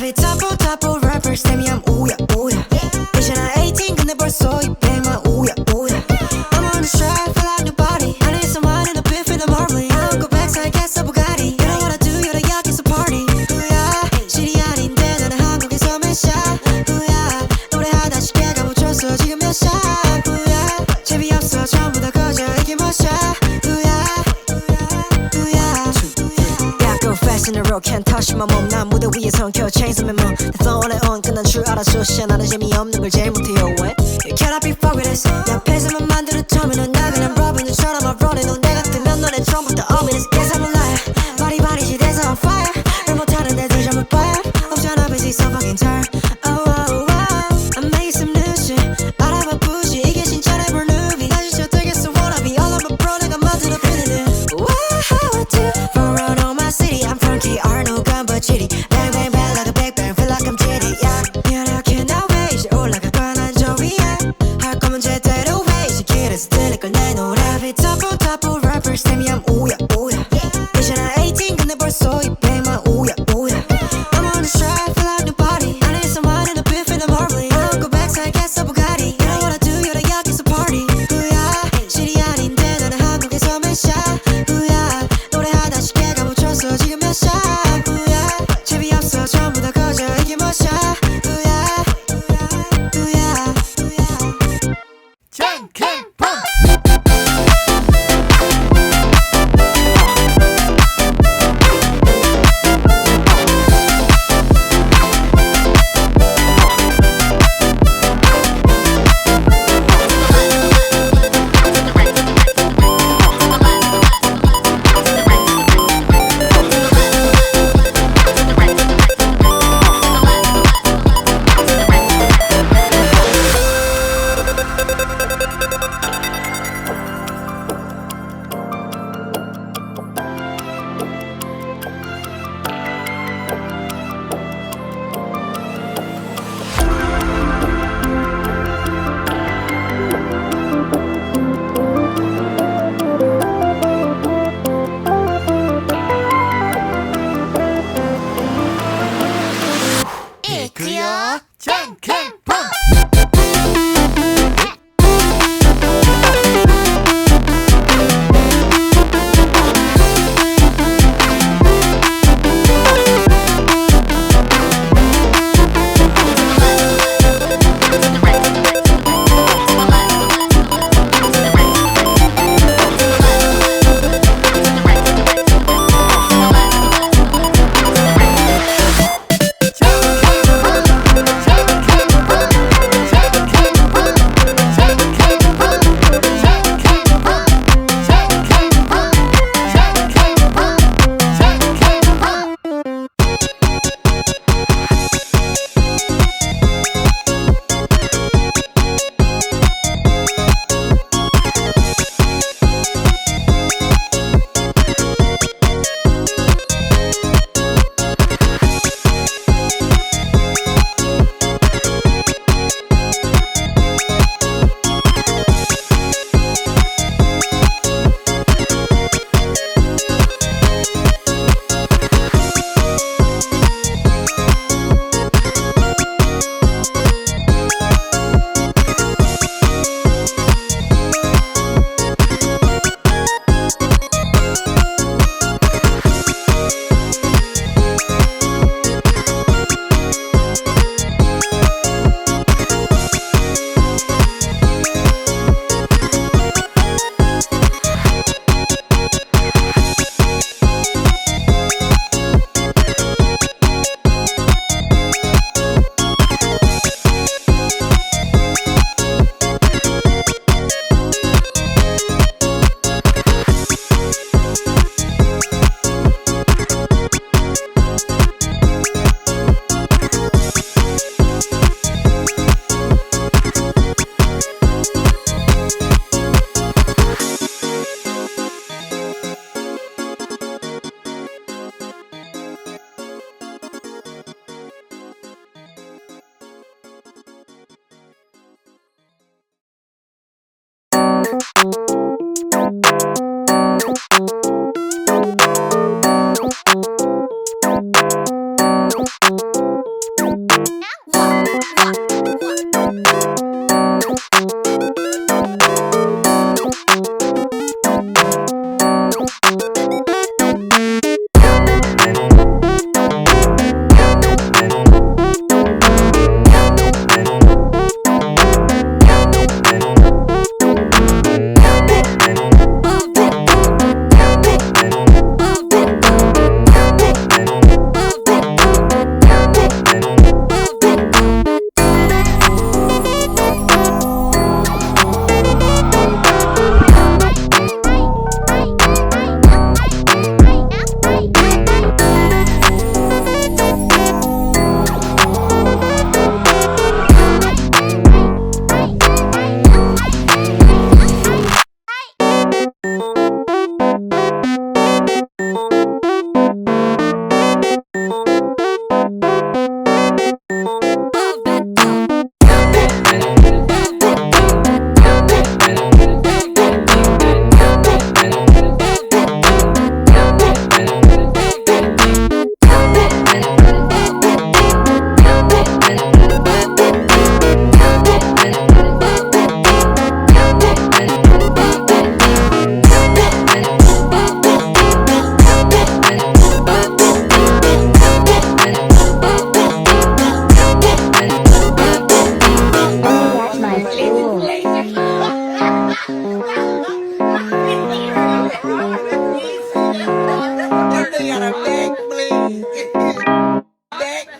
랩이 타포 rappers 대미함 오야 이제 나 18 근데 벌써 이 배만 오야 I'm on the track feel like nobody I need someone in the beat for the marbling I don't go back so I guess a Bugatti You know what I do you're the yak에서 party 후야 실이 아닌데 나는 한국에서 맨샷 후야 노래하다 쉽게 가묻혔어 지금 몇 샷 후야 재미없어 전부 다 꺼져 이게 몇 샷 후야 in a row can't touch my mom 난 무대 위에 성켜 chains on my mom That's all I own 끝난 줄 알아줘 씨 나는 재미없는 걸 제일 못해요 왜 You cannot be fucked with this 내 앞에서만 만들어 터미는 나 그냥 러빙처럼 I'm running 넌 내가 뜨면 너네 처음부터 ominous Guess I'm a liar 바리 시대에서 on fire 말 못하는 애들 전부 fire 없잖아 busy so fucking tired Oh oh oh I'm making some new shit 알아봐 부시 이게 진짜 never movie 나 진짜 되겠어 wanna be all of my bro 내가 만들어 빌리는 Wow how I do for around all my city I'm funky art no gun but chitty Bang bang bang like a big bang feel like I'm jitty yeah Yeah I cannot wait 이제 올라갈 거야 난 저위에 할 거면 제대로 해 이제 길에서 들릴 걸 내 노래 랩이 타포 rappers 대미함 오야 이제 나 18 근데 벌써 이 배만 오야 I'm on the track feel like nobody I need someone in the beat for the marbling I don't go back so I guess a Bugatti You know what I do you're the yak에서 party 후야 실이 아닌데 나는 한국에서 맨샷 후야 노래하다 쉽게 가묻혔어 지금 몇 샷 후야 재미없어 전부 다 꺼져 이게 몇 샷 후야 캔캔 이구요 캔캔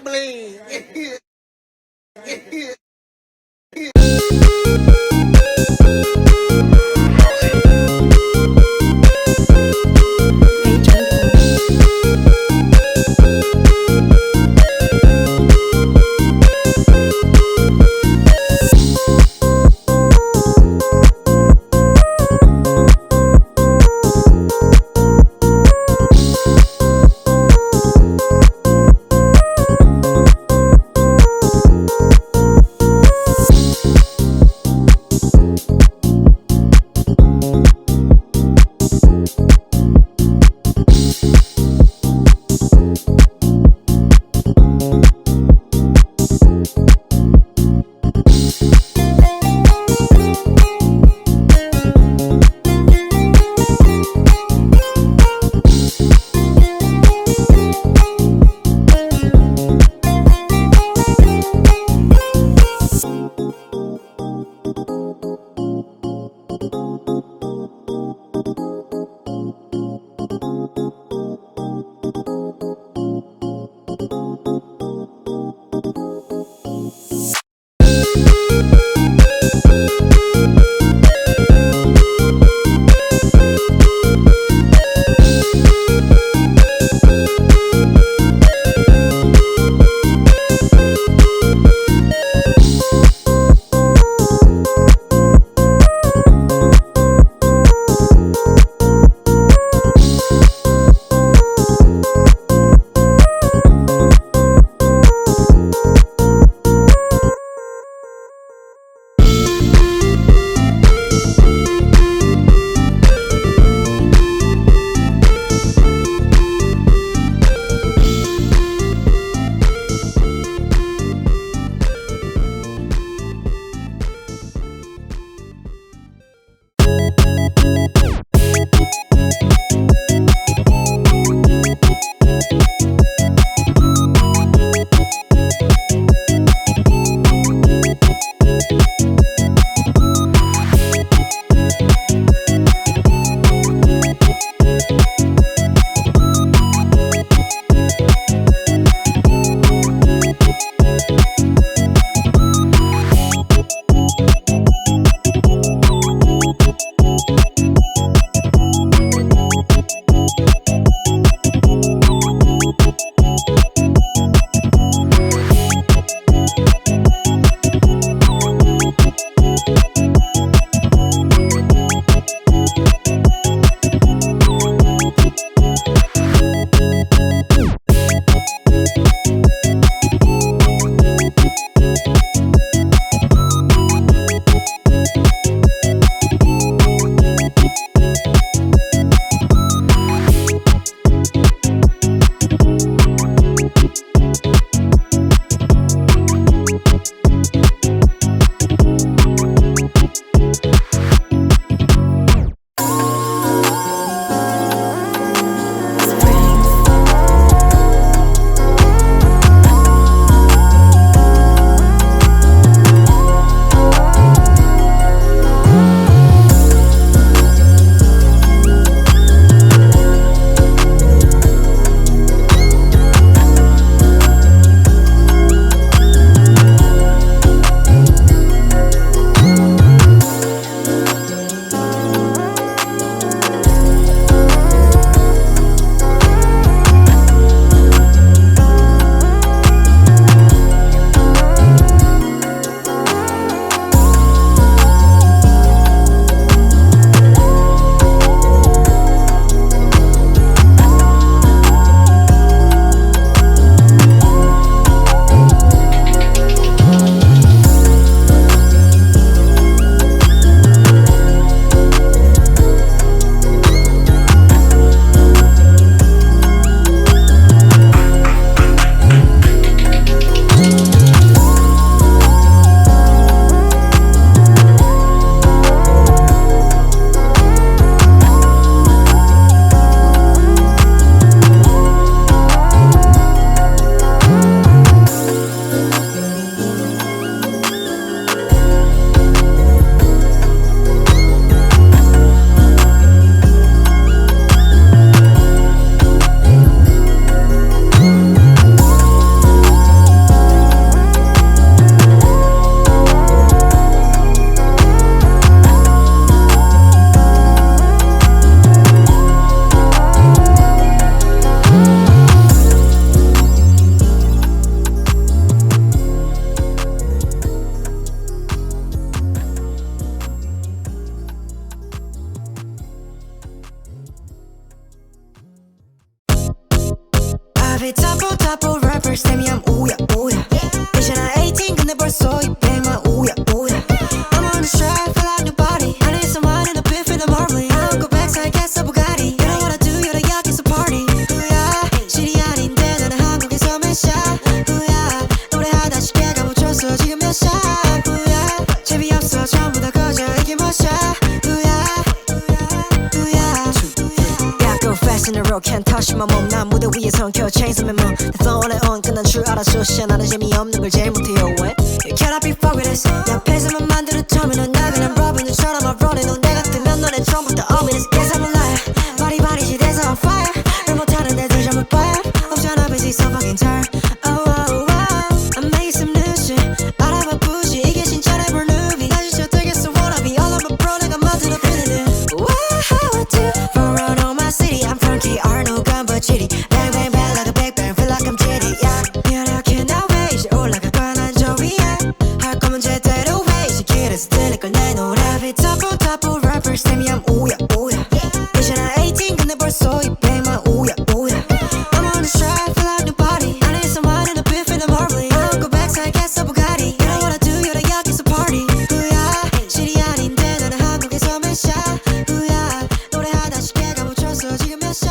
bling. 다시 맘난 무대 위에 성켜 chainsaw man The flow on and on 끝난 줄 알아서 나는 재미없는 걸 제일 못해요 왜 Can I be fucked with this 내 앞에서만 만들어 터미널 나 그냥 러빙처럼 I'm running on 내가 뜨면 너네 처음부터 ominous Yes I'm a liar 바리바리 시대에서 on fire 말 못하는 애들 전부 fire 없잖아 busy so fucking tired Oh oh oh I'm making some new shit 알아봐 부시 이게 진짜 never knew me 나 진짜 되겠어 wanna be all of my bro 내가 만들어 부르는 Wow how I do Run around on my city I'm funky Arnold gun but chitty Bang bang bang like a big bang feel like I'm jitty Yeah 미안해 I cannot wait 이제 올라갈 거야 난 조이야 할 거면 제대로 해 이제 길에서 들릴 걸내 노래 Double double rappers tell me I'm 오야 오야 이제 난 18 근데 벌써 이 배만 오야 오야 I'm on the track feel like nobody I need someone in the beef in the marbling I don't go back so I guess a Bugatti You know what I do you're the 여기서 party 후야 실이 아닌데 나는 한국에서 몇 샷 후야 노래하다 쉽게 가묻혔어 지금 몇 샷